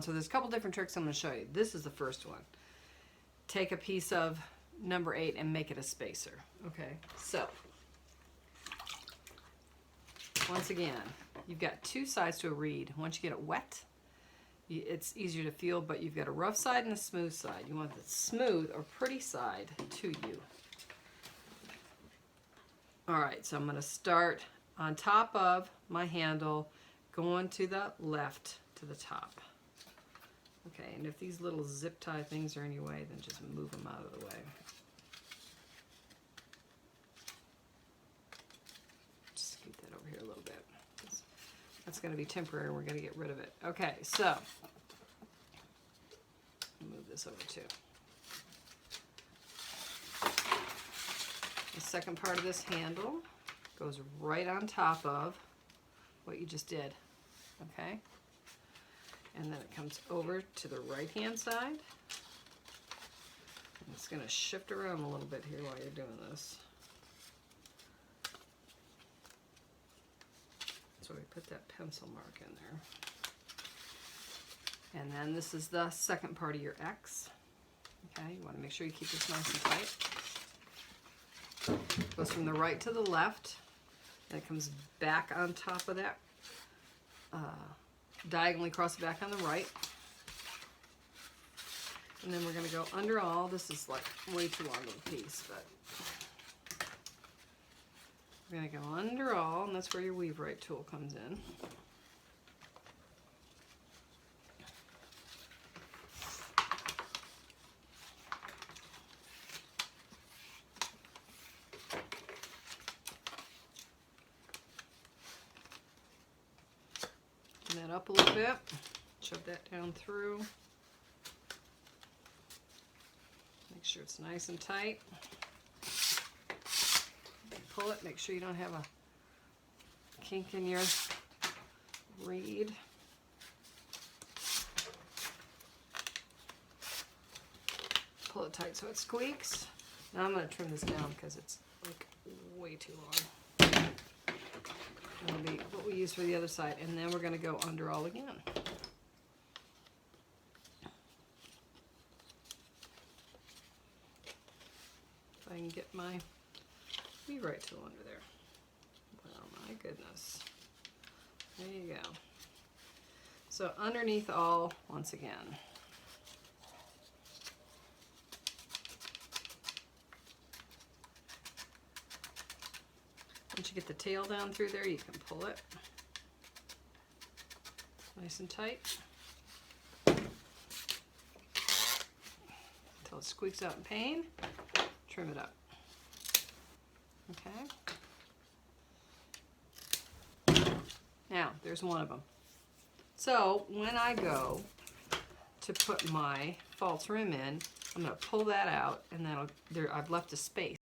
So there's a couple different tricks I'm going to show you. This is the first one. Take a piece of number 8 and make it a spacer. Okay, so once again, you've got two sides to a reed. Once you get it wet, it's easier to feel, but you've got a rough side and a smooth side. You want the smooth or pretty side to you. All right, so I'm going to start on top of my handle, going to the left to the top. Okay, and if these little zip tie things are in your way, then just move them out of the way. Just scoot that over here a little bit. That's going to be temporary. We're going to get rid of it. Okay, so move this over too. The second part of this handle goes right on top of what you just did. Okay? And then it comes over to the right-hand side. And it's going to shift around a little bit here while you're doing this. So we put that pencil mark in there. And then this is the second part of your X. Okay, you want to make sure you keep this nice and tight. Goes from the right to the left, and it comes back on top of that, diagonally across the back on the right. And then we're going to go under all. This is like way too long of a piece, but we're going to go under all, and that's where your weave right tool comes in. That up a little bit, shove that down through, make sure it's nice and tight, pull it, make sure you don't have a kink in your reed. Pull it tight so it squeaks. Now I'm going to trim this down because it's like way too long. That'll be what we use for the other side, and then we're going to go under all again. If I can get my weave right tool under there. Well, my goodness. There you go. So underneath all, once again. Once you get the tail down through there, you can pull it nice and tight until it squeaks out in pain. Trim it up. Okay. Now, there's one of them. So when I go to put my false rim in, I'm going to pull that out, and I've left a space.